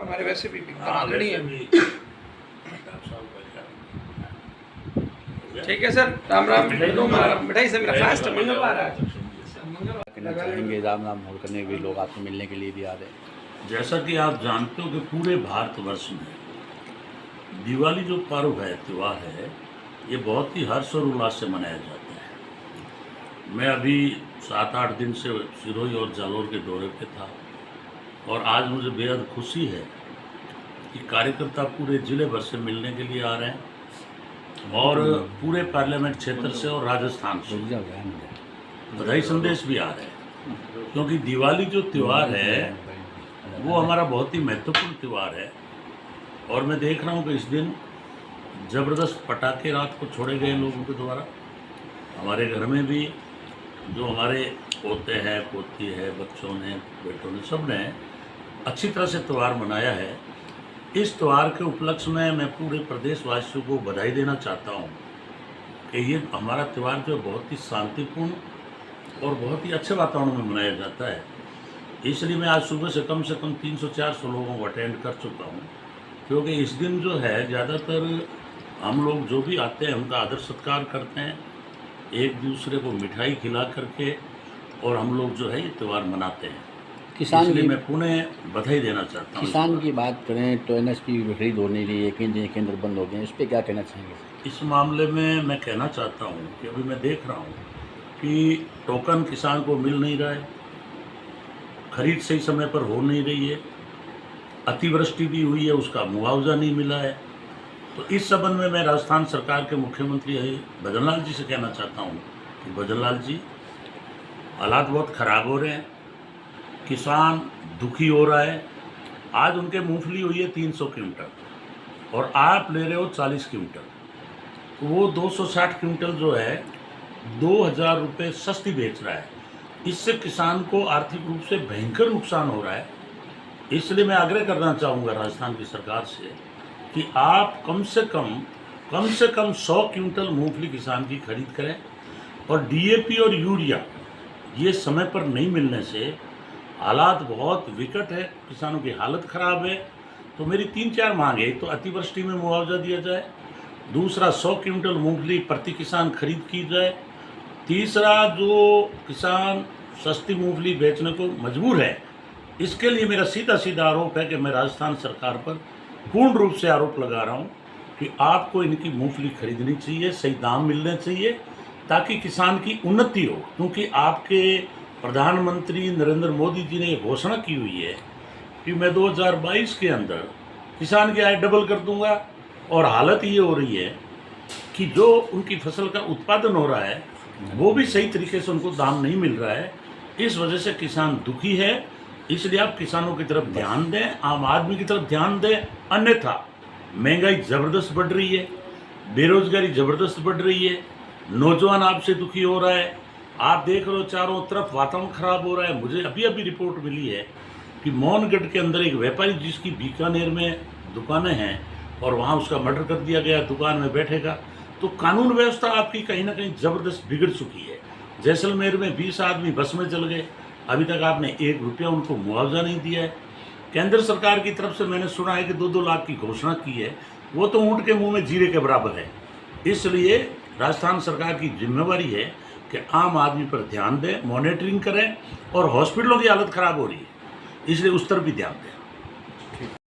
हमारे वैसे भी आदरणीय है। ठीक है सर, राम राम। मिठाई से मेरा फास्ट मंगलवार है। कहना चाहेंगे राम राम होल करने भी लोग आपसे मिलने के लिए भी आ रहे हैं। जैसा कि आप जानते हो कि पूरे भारतवर्ष में दिवाली जो पर्व है, त्यौहार है, ये बहुत ही हर्ष और उल्लास से मनाया जाता है। मैं अभी 7-8 दिन से सिरोही और जालोर के दौरे पे था और आज मुझे बेहद खुशी है कि कार्यकर्ता पूरे ज़िले भर से मिलने के लिए आ रहे हैं और पूरे पार्लियामेंट क्षेत्र से और राजस्थान से बधाई संदेश भी आ रहे हैं, क्योंकि दिवाली जो त्यौहार है वो हमारा बहुत ही महत्वपूर्ण त्यौहार है। और मैं देख रहा हूँ कि इस दिन ज़बरदस्त पटाखे रात को छोड़े गए लोगों के द्वारा। हमारे घर में भी जो हमारे पोते हैं, पोती है, बच्चों ने, बेटों ने, सब ने अच्छी तरह से त्यौहार मनाया है। इस त्यौहार के उपलक्ष्य में मैं पूरे प्रदेशवासियों को बधाई देना चाहता हूँ कि ये हमारा त्यौहार जो बहुत ही शांतिपूर्ण और बहुत ही अच्छे वातावरण में मनाया जाता है। इसलिए मैं आज सुबह से कम 300-400 लोगों को अटेंड कर चुका हूँ, क्योंकि इस दिन जो है ज़्यादातर हम लोग जो भी आते हैं उनका आदर सत्कार करते हैं, एक दूसरे को मिठाई खिला करके, और हम लोग जो है ये त्यौहार मनाते हैं। किसान इसलिए की मैं पुनः बधाई देना चाहता हूँ। किसान की बात करें तो एनएसपी खरीद होने रही है, केंद्र बंद हो गए हैं, इस पर क्या कहना चाहेंगे? इस मामले में मैं कहना चाहता हूँ कि अभी मैं देख रहा हूँ कि टोकन किसान को मिल नहीं रहा है, खरीद सही समय पर हो नहीं रही है, अतिवृष्टि भी हुई है, उसका मुआवजा नहीं मिला है। तो इस संबंध में मैं राजस्थान सरकार के मुख्यमंत्री भजनलाल जी से कहना चाहता हूँ कि भजनलाल जी, हालात बहुत ख़राब हो रहे हैं, किसान दुखी हो रहा है। आज उनके मूंगफली हुई है 300 क्विंटल और आप ले रहे हो 40 क्विंटल, तो वो 260 क्विंटल जो है 2000 रुपये सस्ती बेच रहा है। इससे किसान को आर्थिक रूप से भयंकर नुकसान हो रहा है। इसलिए मैं आग्रह करना चाहूँगा राजस्थान की सरकार से कि आप कम से कम 100 क्विंटल मूंगफली किसान की खरीद करें। और डीएपी और यूरिया ये समय पर नहीं मिलने से हालात बहुत विकट है, किसानों की हालत ख़राब है। तो मेरी 3-4 मांग है, तो अतिवृष्टि में मुआवजा दिया जाए, दूसरा 100 क्विंटल मूंगफली प्रति किसान खरीद की जाए, तीसरा जो किसान सस्ती मूंगफली बेचने को मजबूर है, इसके लिए मेरा सीधा आरोप है कि मैं राजस्थान सरकार पर पूर्ण रूप से आरोप लगा रहा हूं कि आपको इनकी मूंगफली खरीदनी चाहिए, सही दाम मिलने चाहिए, ताकि किसान की उन्नति हो। क्योंकि आपके प्रधानमंत्री नरेंद्र मोदी जी ने ये घोषणा की हुई है कि मैं 2022 के अंदर किसान की आय डबल कर दूंगा, और हालत ये हो रही है कि जो उनकी फसल का उत्पादन हो रहा है वो भी सही तरीके से उनको दाम नहीं मिल रहा है। इस वजह से किसान दुखी है। इसलिए आप किसानों की तरफ ध्यान दें, आम आदमी की तरफ ध्यान दें, अन्यथा महंगाई ज़बरदस्त बढ़ रही है, बेरोजगारी ज़बरदस्त बढ़ रही है, नौजवान आपसे दुखी हो रहा है। आप देख रहे हो चारों तरफ वातावरण खराब हो रहा है। मुझे अभी रिपोर्ट मिली है कि मोहनगढ़ के अंदर एक व्यापारी जिसकी बीकानेर में दुकानें हैं और वहाँ उसका मर्डर कर दिया गया, दुकान में बैठेगा। तो कानून व्यवस्था आपकी कहीं ना कहीं ज़बरदस्त बिगड़ चुकी है। जैसलमेर में 20 आदमी बस में चल गए, अभी तक आपने 1 रुपया उनको मुआवजा नहीं दिया है। केंद्र सरकार की तरफ से मैंने सुना है कि 2-2 लाख की घोषणा की है, वो तो ऊँट के मुंह में जीरे के बराबर है। इसलिए राजस्थान सरकार की जिम्मेवारी है कि आम आदमी पर ध्यान दें, मॉनिटरिंग करें, और हॉस्पिटलों की हालत ख़राब हो रही है, इसलिए उस तरफ भी ध्यान दें।